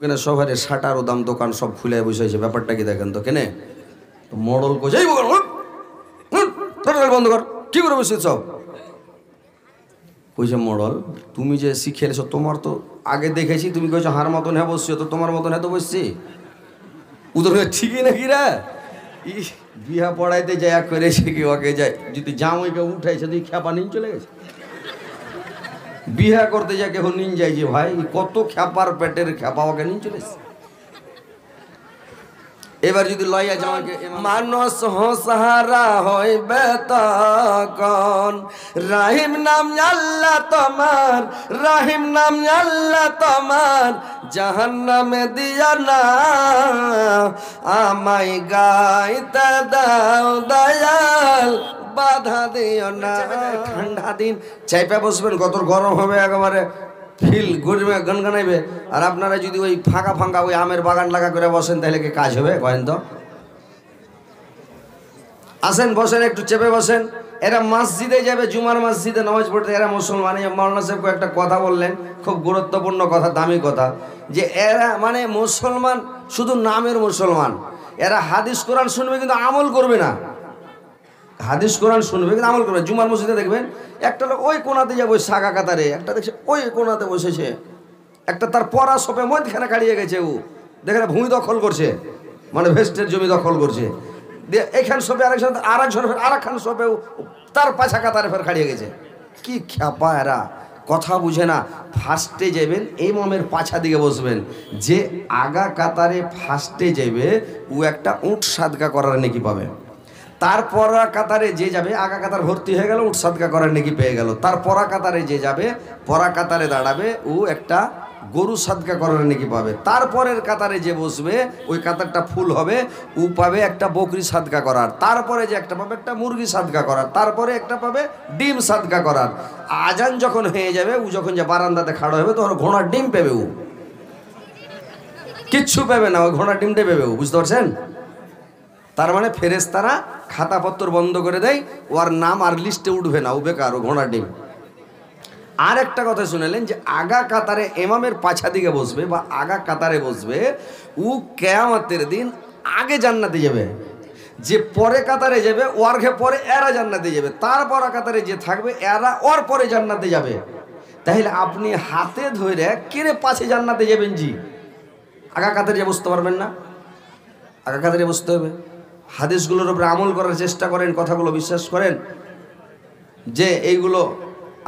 কেনে শহরে শাটার ও দাম দোকান সব খুলে বসেছে, ব্যাপারটা কি দেখেন তো কেনে তো মডল কোচ এই বন্ধ কর, কি করে বসে সব কইছে মডল তুমি যে শিখে এলেছো, তোমার তো আগে দেখেছি তুমি কইছো হার মতন হ্যাঁ বসছো, তো তোমার মতন হ্যাঁ তো বসছি উদর ঠিকই নাকি রা বিহা পড়াইতে যায় করেছে কি ওকে যায় যদি জামাইকে উঠাইছে তুই খ্যাপা নিন চলে গেছে, বিহা করতে যা কেউ নিন যাইছে ভাই কত খ্যাপার পেটের খ্যাপা ওকে নিন চলেছে। এবার যদি লইয়া জামাইকে মানুষ হোসাহারা হইবে তখন রাহিম নাম আল্লাহ তোমার, রাহিম নাম আল্লাহ তোমার, জাহান্নামে দিয়া না আমায় গাইতে দাও দয়াল, বাধা দিও না। ঠান্ডা দিন চাইপা বসবেন, কত গরম হবে একেবারে ফিল গরমে গানগানাইবে। আর আপনারা যদি ওই ফাঁকা ফাঁকা ওই আমের বাগান লাগা করে বসেন তাহলে কি কাজ হবে কয়েন তো? আসেন বসেন, একটু চেপে বসেন। এরা মসজিদে যাবে, জুমার মসজিদে নামাজ পড়তে, এরা মুসলমান। মাওলানা সাহেব একটা কথা বললেন, খুব গুরুত্বপূর্ণ কথা, দামি কথা, যে এরা মানে মুসলমান শুধু নামের মুসলমান। এরা হাদিস কোরআন শুনবে কিন্তু আমল করবে না, হাদিস কোরআন শুনবে কিন্তু আমল করবে। জুমার মসজিদে দেখবেন একটা লোক ওই কোনাতে যাবো সাগা কাতারে, একটা দেখছে ওই কোনাতে বসেছে, একটা তার পড়া সপে মধ্যখানে কাড়িয়ে গেছে, ও দেখে ভূমি দখল করছে, মানে ভেস্টের জমি দখল করছে, দিয়ে এখান সপে আরেকজন আরেকখান সপে তার পাছা কাতারে ফের খাড়িয়ে গেছে। কি খ্যাপা এরা, কথা বুঝে না। ফার্স্টে যাবেন এই মামের পাছা দিকে বসবেন, যে আগা কাতারে ফার্স্টে যাবে ও একটা উট সাদকা করার নেকি পাবে। তার পরা কাতারে যে যাবে, আগা কাতার ভর্তি হয়ে গেল, উট সাদকা করার নাকি পেয়ে গেল। তার পরা কাতারে যে যাবে, পরা কাতারে দাঁড়াবে, ও একটা গরু সাদকা করার নাকি পাবে। তারপরের কাতারে যে বসবে ওই কাতারটা ফুল হবে, ও পাবে একটা বকরি সাদকা করার। তারপরে যে একটা পাবে একটা মুরগি সাদকা করার, তারপরে একটা পাবে ডিম সাদকা করার। আজান যখন হয়ে যাবে, ও যখন যে বারান্দাতে খাড়া হবে তখন ঘোড়ার ডিম পেবে, ও কিচ্ছু পাবে না, ওই ঘোড়ার ডিমটাই পেবে, ও বুঝতে পারছেন? তার মানে ফেরেশতারা খাতাপত্র বন্ধ করে দেয়, ওর নাম আর লিস্টে উঠবে না, ও বেকার, ও ঘোড়ার ডিম। আর একটা কথা শুনেলেন, যে আগা কাতারে এমামের পাছা দিকে বসবে বা আগা কাতারে বসবে, ও কিয়ামতের দিন আগে জান্নাতে যাবে। যে পরে কাতারে যাবে ওর ঘে পরে এরা জান্নাতে যাবে, তারপর কাতারে যে থাকবে এরা ওর পরে জান্নাতে যাবে। তাহলে আপনি হাতে ধরে কেড়ে পাশে জান্নাতে যাবেন? জি, আগা কাতারে বসতে পারবেন না, আগা কাতারে বসতে হবে। হাদিসগুলোর উপরে আমল করার চেষ্টা করেন, কথাগুলো বিশ্বাস করেন, যে এইগুলো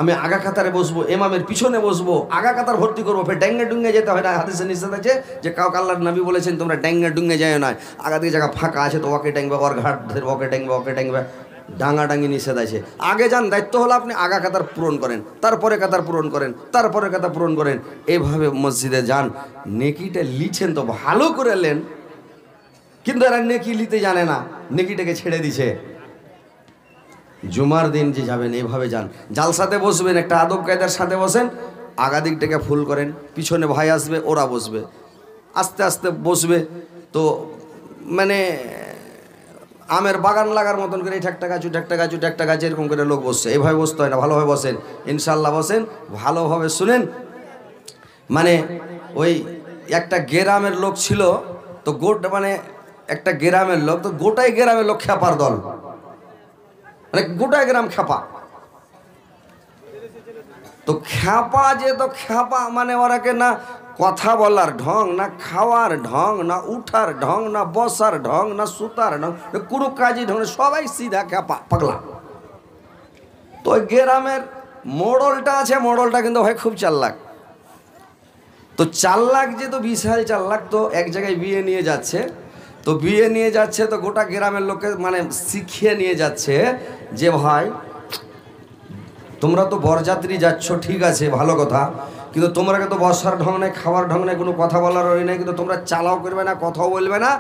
আমি আগা কাতারে বসবো, এমামের পিছনে বসবো, আগা কাতার ভর্তি করবো, ফের ড্যাঙ্গে ডুঙ্গে যেতে হয় না। হাদিসে নিষেধ আছে যে কাউকে আল্লাহর নবী বলেছেন তোমরা ড্যাঙ্গে ডুঙ্গে যায় না, আগা দিকে জায়গা ফাঁকা আছে তো ওকে ড্যাংবে, ওর ঘাট ধরে ওকে ড্যাংবে, ওকে ড্যাংবে, ডাঙ্গাডাঙ্গি নিষেধ আছে। আগে যান, দায়িত্ব হলো আপনি আগা কাতার পূরণ করেন, তারপরে কাতার পূরণ করেন, তারপরে কাতার পূরণ করেন, এইভাবে মসজিদে যান। নেকিটা লিছেন তো ভালো করে নেন, কিন্তু এরা নেকি লিতে জানে না, নেকিটাকে ছেড়ে দিছে। জুমার দিন যে যাবেন এইভাবে যান, জালসাতে বসবেন একটা আদব কায়দার সাথে বসেন, আগা দিকটাকে ফুল করেন, পিছনে ভাই আসবে ওরা বসবে, আস্তে আস্তে বসবে। তো মানে আমের বাগান লাগার মতন করে একটা গাছ একটা গাছ একটা গাছ এরকম করে লোক বসছে, এইভাবে বসতে হয় না, ভালোভাবে বসেন, ইনশাল্লাহ বসেন, ভালোভাবে শুনেন। মানে ওই একটা গ্রামের লোক ছিল, তো গোটা মানে একটা গ্রামের লোক, তো গোটাই গ্রামের লোক খ্যাপার দল, মানে গোটাই গ্রাম খ্যাপা। তো খ্যাপা যে তো খ্যাপা মানে ওরাকে না কথা বলার ঢং, না খাওয়ার ঢং, না উঠার ঢং, না বসার ঢং, না সুতার ঢং, কোনো কাজই ঢং, সবাই সিধা খ্যাপা পাগলা। তো ওই গ্রামের মোড়লটা আছে, মোড়লটা কিন্তু ভাই খুব চাল্লাক। তো চাল্লাক যে তো বিশাল চাল্লাক, তো এক জায়গায় বিয়ে নিয়ে যাচ্ছে, তো বিয়ে নিয়ে যাচ্ছে, তো গোটা গ্রামের লোককে মানে শিখিয়ে নিয়ে যাচ্ছে যে ভাই তোমরা তো বরযাত্রী যাচ্ছ, ঠিক আছে ভালো কথা, কিন্তু তোমরা তো বসার ঢং নেই, খাওয়ার ঢং নেই, কোনো কথা বলার ওই নেই, কিন্তু তোমরা চালাও করবে না, কথাও বলবে না।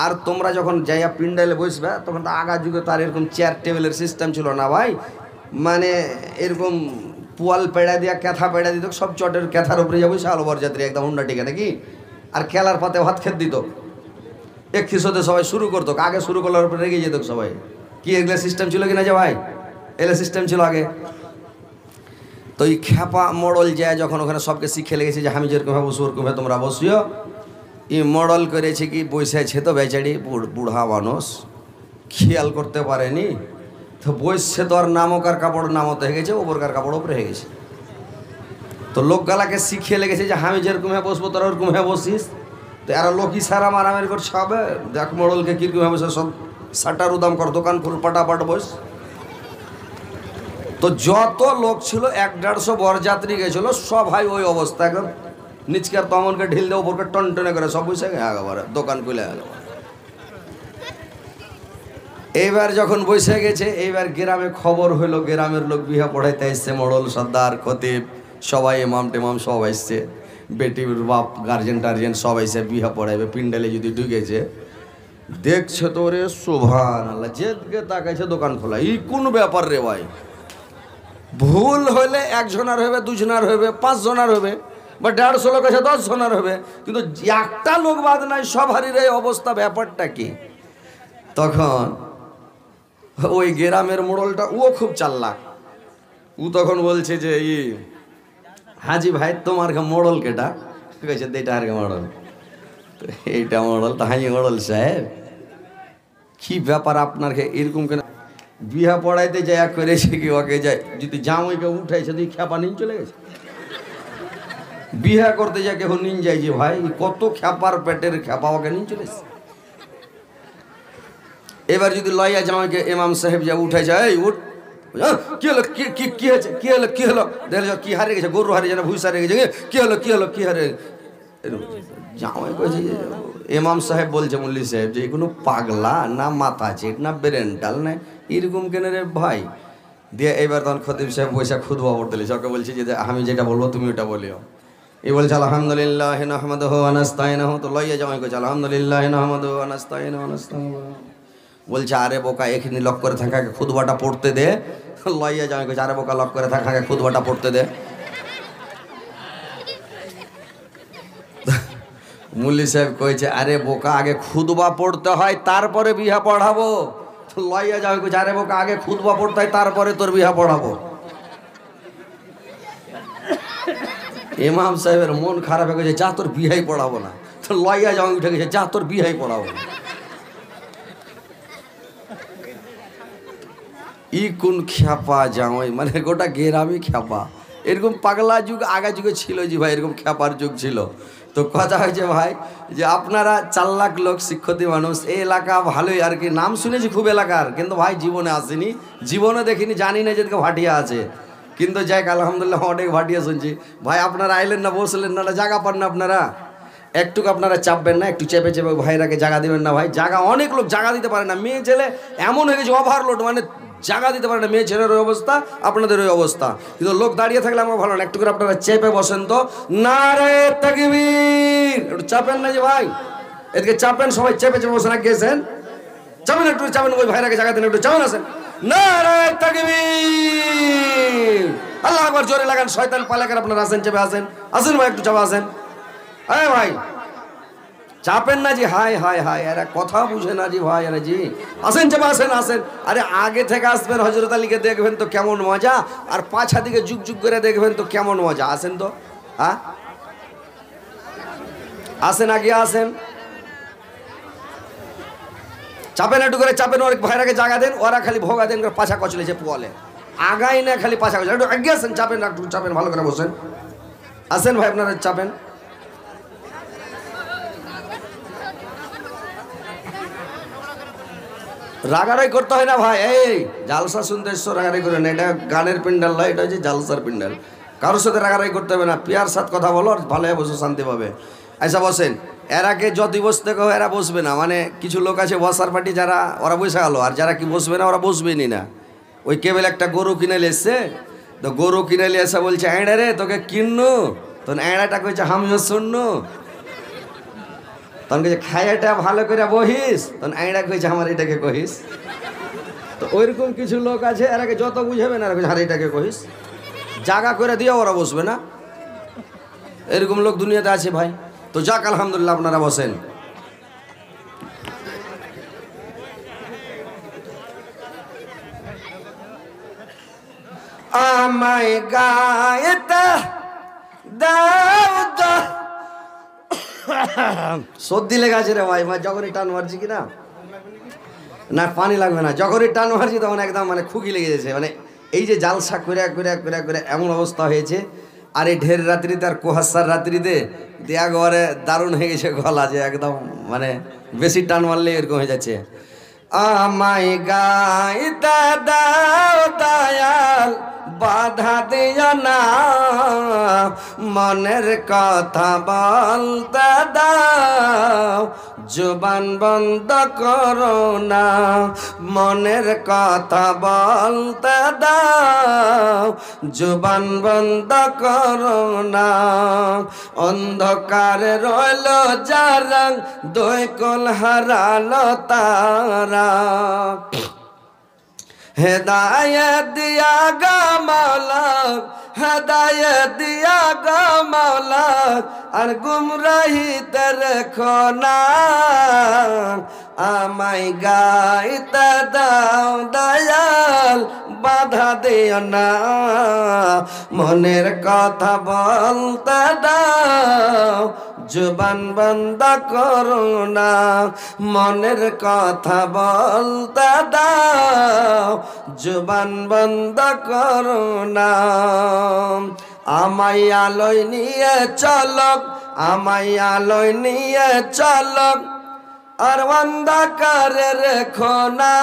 আর তোমরা যখন যাইয়া পিন্ডালে বসবে তখন তো আগা যুগে তার এরকম চেয়ার টেবিলের সিস্টেম ছিল না ভাই, মানে এরকম পোয়াল পেড়া দিয়া ক্যাথা পেড়া দিত, সব চটের ক্যাথার উপরে যাবো আলো বরযাত্রী একদম হুন্ডা টিকে নাকি, আর খেলার পাতে ভাত খেত দিত, এক খিসোতে সবাই শুরু করতো, আগে শুরু করলার উপরে রেগে যেত সবাই। কি এগুলো সিস্টেম ছিল কিনা যে ভাই, এগুলো সিস্টেম ছিল আগে। তো এই খ্যাপা মোড়ল যায় যখন ওখানে সবকে শিখে লেগেছে যে আমি যেরকম বসবো ওরকম তোমরা বসিও, ই মডেল করেছে কি বসেছে তো বেচারি বুড়া মানুষ খেয়াল করতে পারেনি তো বসছে তো আর নামকার কাপড় নামতে হয়ে গেছে ওপরকার কাপড় ওপরে হয়ে গেছে তো লোকগালাকে শিখিয়ে লেগেছে যে আমি যেরকম হয়ে বসবো তোরা ওরকম হয়ে বসিস তো আর লোক ইশারা মারামারি করছে হবে দেখ মডেলকে কিরকম হবে সব সাটার উদাম কর দোকান খুল পাটাপাট বস তো যত লোক ছিল 150 বরযাত্রী গেছিল সব ভাই ওই অবস্থা একদম নিচকার তমনকে ঢিল দিয়ে ওপরকে টনটনে করে সব বসে একেবারে দোকান খুলে একেবারে এইবার যখন বসে গেছে এইবার গ্রামে খবর হইলো গ্রামের লোক বিহা পড়াইতে এসছে মডল সর্দার খতিব সবাই ইমাম টেমাম সব আসছে বেটির বাপ গার্জেন টার্জেন সব এসে বিহা পড়াইবে পিন্ডালে যদি ঢুকেছে দেখছে তো রে সুবহানাল্লাহ যেদিকে তাকাইছে দোকান খোলা ই কোন ব্যাপার রে ভাই ভুল হইলে 1 জনার হবে 2 জনার হবে 5 জনার হবে বা 150 লোক আছে 10 জনার হবে কিন্তু একটা লোক বাদ নাই সবারই এই অবস্থা ব্যাপারটা কি তখন ওই গ্রামের মোড়লটা ও খুব চাল্লাক ও তখন বলছে যে হাজি ভাই তোমার মোড়ল কেটা কইছে এইটা আর মোড়ল এইটা মোড়ল তো হাই মোড়ল সাহেব কি ব্যাপার আপনার এরকম কেন বিহা পড়াইতে যায় করেছে কি ওকে যায় যদি জামাইকে উঠাইছে তুই খ্যাপা নিন চলে গেছে বিহা করতে যায় কেউ নিন যায় যে ভাই কত খ্যাপার পেটের খ্যাপা ওকে নিন চলেছে এবার যদি লইয়া জামাইকে ইমাম সাহেব যা উঠে যায় উঠ কি হলো কি হয়েছে কি হলো দেখো কি হারিয়ে গেছে গরু হারিয়ে যায় না ভুইস হারিয়ে গেছে কি হারে জামাই কইছে ইমাম সাহেব বলছে মুল্লি সাহেব যে কোনো পাগলা না মাথা চেট না ব্রেনটাল না এরকম কেন রে ভাই দিয়ে এবার তখন খতিব সাহেব পয়সা খুদবা পড়তে লিখছে ওকে বলছে যে আমি যেটা বলবো তুমি ওটা বলিও এই বলছে আলহামদুলিল্লাহ নাহমাদুহু ওয়া নাস্তাইনুহু তো লইয়া জামাই কইছে আলহামদুলিল্লাহ নাহমাদুহু ওয়া নাস্তাইনুহু ওয়া নাস্তাগফিরুহ বলছে আরে বোকা এখানে লক করে থাকাকে খুদবাটা পড়তে দে লইয়া জামাই কইছে আরে বোকা লক করে থাকাকে খুদবাটা পড়তে দে মুল্লি সাহেব কইছে আরে বোকা আগে খুদবা পড়তে হয় তারপরে বিহা পড়াবো লইয়া যাবে কইছে আরে বোকা আগে খুদবা পড়তে হয় তারপরে তোর বিহা পড়াবো ইমাম সাহেবের মন খারাপ হয়ে গেছে যা তোর বিহাই পড়াবো না তো লইয়া যাও উঠে গেছে যা তোর বিহাই পড়াবো না ই কোন খ্যাপা জামাই মানে গোটা গ্রামই খ্যাপা এরকম পাগলা যুগ আগা যুগে ছিল জি ভাই এরকম খ্যাপার যুগ ছিল তো কথা হয়েছে ভাই যে আপনারা 4 লাখ লোক শিক্ষিত মানুষ এই এলাকা ভালোই আর কি নাম শুনেছি খুব এলাকার কিন্তু ভাই জীবনে আসেনি জীবনে দেখিনি জানি না যেদিকে ভাটিয়া আছে কিন্তু যাই আলহামদুলিল্লাহ অনেক ভাটিয়া শুনছি ভাই আপনারা আইলেন না বসলেন না জায়গা পান না আপনারা একটুকু আপনারা চাপবেন না একটু চেপে চেপে ভাইরাকে জায়গা দিবেন না ভাই জায়গা অনেক লোক জায়গা দিতে পারে না মেয়ে ছেলে এমন হয়ে গেছে ওভারলোড মানে জায়গা দিতে পারে না মেয়ে ছেলের ওই অবস্থা আপনাদের ওই অবস্থা কিন্তু লোক দাঁড়িয়ে থাকলে আমার ভালো না একটু করে আপনারা চেপে বসেন তো নারে তাকবীর একটু চাপেন না যে ভাই এদিকে চাপেন সবাই চেপে চেপে বসে না গেছেন চাপেন একটু চাপেন ওই ভাইরাকে জায়গা দেন একটু চাপেন আসেন নারে তাকবীর আল্লাহু আকবার জোরে লাগান শয়তান পালাকার আপনারা আসেন চেপে আসেন আসেন ভাই একটু চাপে আসেন আরে ভাই চাপেন না জি হাই হাই হাই এরা কথা বুঝে না জি ভাই আরে জি আসেন চেপে আসেন আসেন আরে আগে থেকে আসবেন হযরত আলীকে দেখবেন তো কেমন মজা আর পাছা দিকে যুগ যুগ করে দেখবেন তো কেমন মজা আসেন তো হ্যাঁ আসেন আগে আসেন চাপেন একটু করে চাপেন ওর ভাইরাকে জায়গা দেন ওরা খালি ভোগা দেন করে পাছা কচলেছে পোয়ালে আগাই না খালি পাছা কচলে একটু আগে আসেন চাপেন একটু চাপেন ভালো করে বসেন আসেন ভাই আপনারা চাপেন রাগারাই করতে হয় না ভাই এই জালসা শুনতে এসছো রাগারাই করে না এটা গানের প্যান্ডেল নয় এটা হচ্ছে জালসার প্যান্ডেল কারোর সাথে রাগারাই করতে হবে না পিয়ার সাথে কথা বলো আর ভালো বসে শান্তি পাবে আচ্ছা বসেন এরাকে যদি বসতে কো এরা বসবে না মানে কিছু লোক আছে বসার পার্টি যারা ওরা বসে গেল আর যারা কি বসবে না ওরা বসবেনি না ওই কেবল একটা গরু কিনে নিয়ে এসছে তো গরু কিনে নিয়ে এসে বলছে এঁড়ে রে তোকে কিননু তখন এঁড়াটা কইছে আমিও শুননু তখন কইছে খাইয়াটা ভালো করে বহিস তখন এঁড়া কইছে আমার এটাকে কহিস তো ওইরকম কিছু লোক আছে এরাকে যত বুঝাবে না এরা কইছে আর এটাকে কহিস জায়গা করে দিয়ে ওরা বসবে না এরকম লোক দুনিয়াতে আছে ভাই তো যাক আলহামদুলিল্লাহ আপনারা বসেন আমায় গায়তা দাও সর্দি লেগে আছে রে ভাই, যখনই টান মারছি কি না, না পানি লাগবে না, যখনই টান মারছি তখন একদম মানে খুকি লেগে যাচ্ছে, মানে এই যে জালসা করে করে এমন অবস্থা হয়েছে। আর এই ঢের রাত্রিতে আর কুয়াশার রাত্রিতে দেয়া ঘরে দারুণ হয়ে গেছে গলা, যে একদম মানে বেশি টান মারলে এরকম হয়ে যাচ্ছে। আমায় গাইতে দাও দয়াল, বাধা দিও না, মনের কথা বলতে দাও, জবান বন্ধ করো না, মনের কথা বলতে দাও, জবান বন্ধ করো না। অন্ধকারে রইল যারা, দুই কোল হারালো তারা, হেদায়েত দিয়া গো মাওলা, হেদায়েত দিয়া গো মাওলা, আর গুমরাহিতে রেখো না। আমায় গাইতে দাও দয়াল, বাধা দিও না, মনের কথা বলতে দাও, জবান বন্ধ করো না, মনের কথা বলতে দাও, জবান বন্ধ করো না। আমায় আলোয় নিয়ে চলক, আমায় আলোয় নিয়ে চলক, আর অন্ধকারে রেখো না।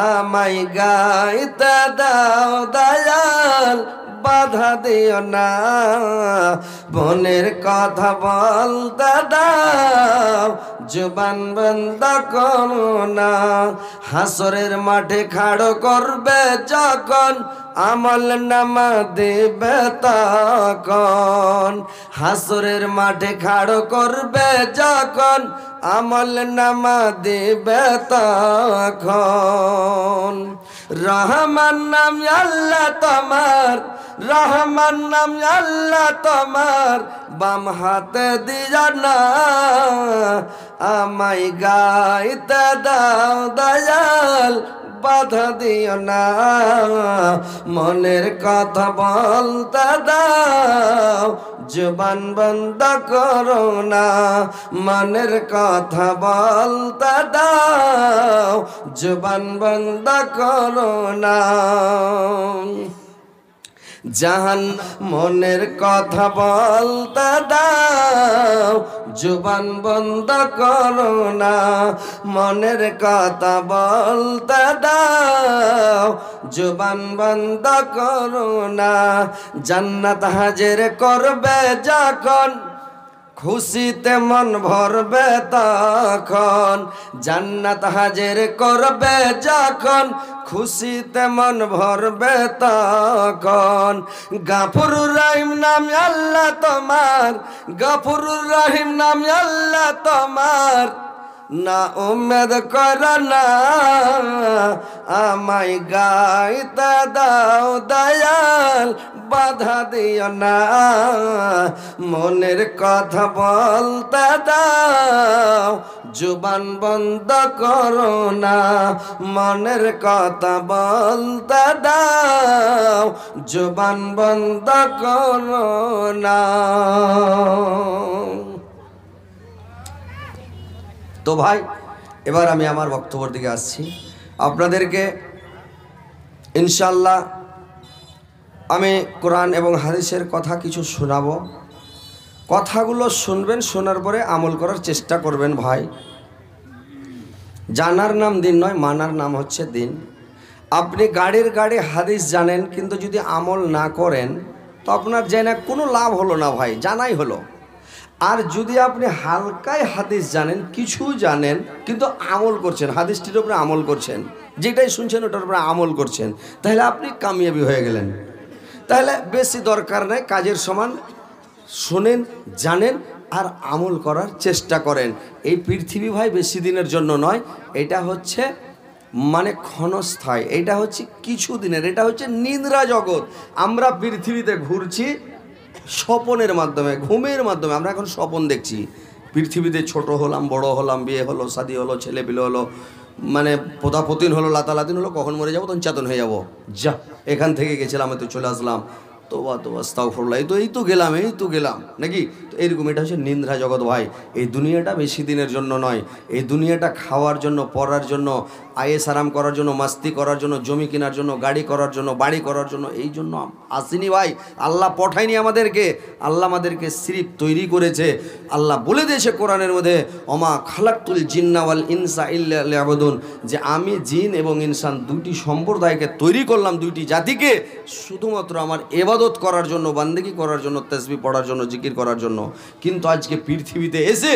আমায় গাইতে দাও দয়াল, বাধা দিও না, মনের কথা বলতে দাও, জবান বন্ধ করো না। হাসরের মাঠে খাড়ো করবে যখন, আমল নামা দেবে তখন, হাসরের মাঠে খাড়ো করবে যখন, আমল নামা দেবে তখন। রহমান নাম আল্লাহ তোমার, রহমান নাম আল্লাহ তোমার, বাম হাতে দিও না। আমায় গাইতে দাও দয়াল, বাধা দিও না, মনের কথা বলতে দাও, জবান বন্ধ করো না, মনের কথা বলতে দাও, জবান বন্ধ করো না। জাহান মনের কথা বলতে দাও, জবান বন্ধ করো না, মনের কথা বলতে দাও, জবান বন্ধ করো না। জান্নাত হাজির করবে যখন, খুশিতে মন ভরবে তখন, জান্নাত হাজির করবে যখন, খুশিতে মন ভরবে তখন। গাফুরুর রহিম নাম আল্লাহ তোমার, গাফুরুর রহিম নাম আল্লাহ তোমার, না উম্মেদ কর না। আমায় গাইতে দাও দয়াল, বাধা দিও না, মনের কথা বলতে দাও, জবান বন্ধ করো না, মনের কথা বলতে দাও, জবান বন্ধ করো না। তো ভাই, এবার আমি আমার বক্তব্যের দিকে আসছি। আপনাদেরকে ইনশাল্লাহ আমি কোরআন এবং হাদিসের কথা কিছু শোনাবো। কথাগুলো শুনবেন, শোনার পরে আমল করার চেষ্টা করবেন। ভাই, জানার নাম দিন নয়, মানার নাম হচ্ছে দিন। আপনি গাড়ির গাড়ি হাদিস জানেন, কিন্তু যদি আমল না করেন তো আপনার জেনে কোনো লাভ হলো না ভাই, জানাই হলো। আর যদি আপনি হালকায় হাদিস জানেন, কিছু জানেন কিন্তু আমল করছেন, হাদিসটির উপরে আমল করছেন, যেটাই শুনছেন ওটার উপরে আমল করছেন, তাহলে আপনি কামিয়াবি হয়ে গেলেন। তাহলে বেশি দরকার নাই, কাজের সমান শোনেন, জানেন আর আমল করার চেষ্টা করেন। এই পৃথিবী ভাই বেশি দিনের জন্য নয়, এটা হচ্ছে মানে ক্ষণস্থায়ী, এটা হচ্ছে কিছু দিনের, এটা হচ্ছে নিদ্রা জগৎ। আমরা পৃথিবীতে ঘুরছি স্বপনের মাধ্যমে, ঘুমের মাধ্যমে। আমরা এখন স্বপন দেখছি, পৃথিবীতে ছোট হলাম, বড় হলাম, বিয়ে হলো, শাদী হলো, ছেলে পিলে হলো, মানে পোতাপতিন হলো, লাতালাতিন হলো, কখন মরে যাবো তখন চেতন হয়ে যাবো, যা এখান থেকে গেছিলাম তো চলে আসলাম, তোবা তোবা আস্তাগফিরুল্লাহ, এই তো গেলাম নাকি? তো এরকম, এটা হচ্ছে নিন্দ্রা জগৎ ভাই। এই দুনিয়াটা বেশি দিনের জন্য নয়। এই দুনিয়াটা খাওয়ার জন্য, পড়ার জন্য, আয়েস আরাম করার জন্য, মাস্তি করার জন্য, জমি কেনার জন্য, গাড়ি করার জন্য, বাড়ি করার জন্য, এই জন্য আসেনি ভাই। আল্লাহ পঠায়নি আমাদেরকে। আল্লাহ আমাদেরকে সিরিফ তৈরি করেছে। আল্লাহ বলে দিয়েছে কোরআনের মধ্যে, ওমা খালাকতুল জিন্না ওয়াল ইনসা ইল্লা লিয়াবুদুন, যে আমি জিন এবং ইনসান দুইটি সম্প্রদায়কে তৈরি করলাম, দুইটি জাতিকে শুধুমাত্র আমার ইবাদত করার জন্য, বান্দেগি করার জন্য, তাসবিহ পড়ার জন্য, জিকির করার জন্য। কিন্তু আজকে পৃথিবীতে এসে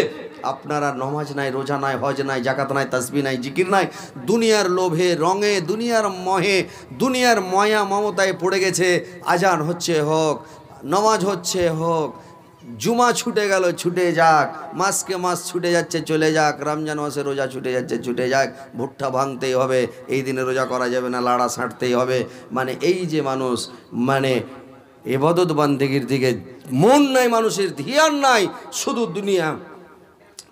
আপনারা নমাজ নাই, রোজা নাই, হজ নাই, জাকাত নাই, তাসবিহ নাই, জিকির নাই, দুনিয়ার লোভে রঙে, দুনিয়ার মহে, দুনিয়ার মায়া মমতায় পড়ে গেছে। আজান হচ্ছে হোক, নমাজ হচ্ছে হোক, জুমা ছুটে গেল ছুটে যাক, মাসকে মাস ছুটে যাচ্ছে চলে যাক, রমজান মাসে রোজা ছুটে যাচ্ছে ছুটে যাক, ভুট্টা ভাঙতেই হবে, এই দিনে রোজা করা যাবে না, লাড়া ছাঁটতেই হবে। মানে এই যে মানুষ, মানে ইবাদত বান্দেগির দিকে মন নাই, মানুষের ধ্যান নাই, শুধু দুনিয়া,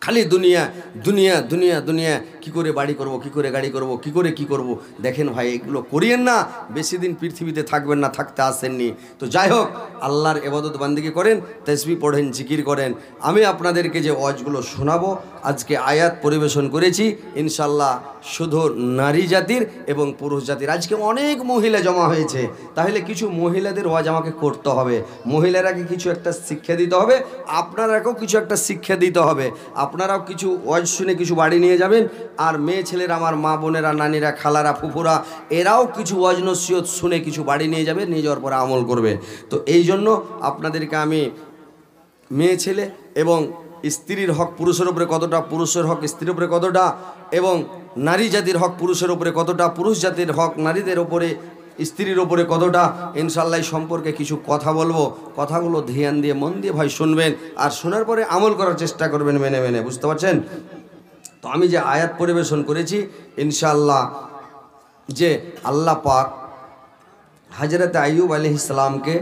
খালি দুনিয়া দুনিয়া দুনিয়া দুনিয়া। কী করে বাড়ি করব, কী করে গাড়ি করব, কী করে কী করব। দেখেন ভাই, এগুলো করিয়েন না, বেশি দিন পৃথিবীতে থাকবেন না, থাকতে আসেননি। তো যাই হোক, আল্লাহর ইবাদত বান্দেগি করেন, তাসবিহ পড়েন, জিকির করেন। আমি আপনাদেরকে যে ওয়াজগুলো শোনাবো, আজকে আয়াত পরিবেশন করেছি ইনশাল্লাহ শুধু নারী জাতির এবং পুরুষ জাতির। আজকে অনেক মহিলা জমা হয়েছে, তাহলে কিছু মহিলাদের ওয়াজ আমাকে করতে হবে। মহিলারাকে কিছু একটা শিক্ষা দিতে হবে, আপনারাকেও কিছু একটা শিক্ষা দিতে হবে। আপনারাও কিছু ওয়াজ শুনে কিছু বাড়ি নিয়ে যাবেন, আর মেয়ে ছেলেরা, আমার মা বোনেরা, নানিরা, খালারা, ফুফুরা, এরাও কিছু ওয়াজ নসিহত শুনে কিছু বাড়ি নিয়ে যাবে, নিয়ে যাওয়ার পরে আমল করবে। তো এই জন্য আপনাদেরকে আমি মেয়ে ছেলে এবং স্ত্রীর হক পুরুষের উপরে কতটা, পুরুষের হক স্ত্রীর উপরে কতটা, এবং নারী জাতির হক পুরুষের উপরে কতটা, পুরুষ জাতির হক নারীদের উপরে, স্ত্রীর ওপরে কতটা, ইনশাআল্লাহ সম্পর্কে কিছু কথা বলবো। কথাগুলো ধ্যান দিয়ে, মন দিয়ে ভাই শুনবেন, আর শোনার পরে আমল করার চেষ্টা করবেন মেনে মেনে, বুঝতে পারছেন? তো আমি যে আয়াত পরিবেশন করেছি ইনশাআল্লাহ, যে আল্লাহ পাক হযরত আইয়ুব আলাইহিস সালামকে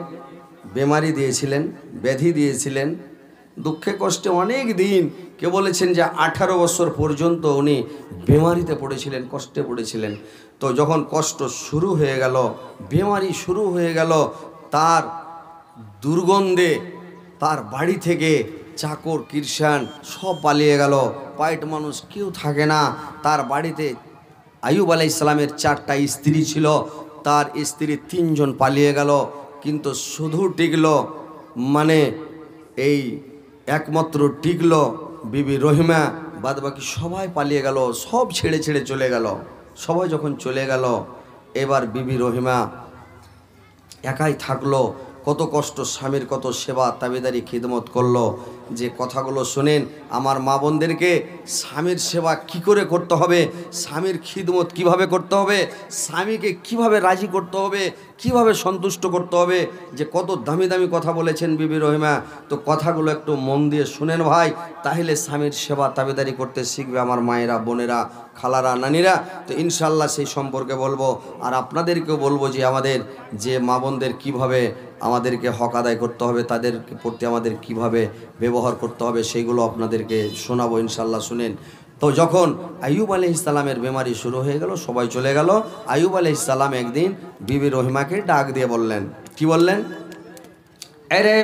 বেমারি দিয়েছিলেন, ব্যাধি দিয়েছিলেন, দুঃখে কষ্টে অনেক দিন, কে বলেছেন যে 18 বছর পর্যন্ত উনি বেমারিতে পড়েছিলেন, কষ্টে পড়েছিলেন। তো যখন কষ্ট শুরু হয়ে গেল, বেমারি শুরু হয়ে গেল, তার দুর্গন্ধে তার বাড়ি থেকে চাকর কিরসান সব পালিয়ে গেল, পাইট মানুষ কেউ থাকে না তার বাড়িতে। আইয়ুব আলাইহিস সালামের 4টা স্ত্রী ছিল, তার স্ত্রী 3 জন পালিয়ে গেল, কিন্তু শুধু টিকল, মানে এই একমাত্র টিকল বিবি রহিমা, বাদবাকি সবাই পালিয়ে গেল, সব ছেড়ে ছেড়ে চলে গেল। সবাই যখন চলে গেল, এবার বিবি রহিমা একাই থাকলো। কত কষ্ট, স্বামীর কত সেবা তাবেদারি খিদমত করলো। যে কথাগুলো শোনেন আমার মা বোনদেরকে, স্বামীর সেবা কি করে করতে হবে, স্বামীর খিদমত কিভাবে করতে হবে, স্বামীকে কিভাবে রাজি করতে হবে, কিভাবে সন্তুষ্ট করতে হবে, যে কত দামি দামি কথা বলেছেন বিবি রহিমা। তো কথাগুলো একটু মন দিয়ে শুনেন ভাই, তাহলে স্বামীর সেবা তাবেদারি করতে শিখবে আমার মায়েরা, বোনেরা, খালারা, নানিরা। তো ইনশাআল্লাহ সেই সম্পর্কে বলবো, আর আপনাদেরকেও বলবো যে আমাদের যে মা বোনদের কীভাবে আমাদেরকে হক আদায় করতে হবে, তাদের প্রতি আমাদের কিভাবে ব্যবহার করতে হবে, সেইগুলো আপনাদেরকে শোনাবো ইনশাআল্লাহ, শুনেন। তো যখন আইয়ুব আলাইহিস সালামের বেমারি শুরু হয়ে গেল, সবাই চলে গেল, আইয়ুব আলাইহিস সালাম একদিন বিবি রহিমাকে ডাক দিয়ে বললেন, কি বললেন? আরে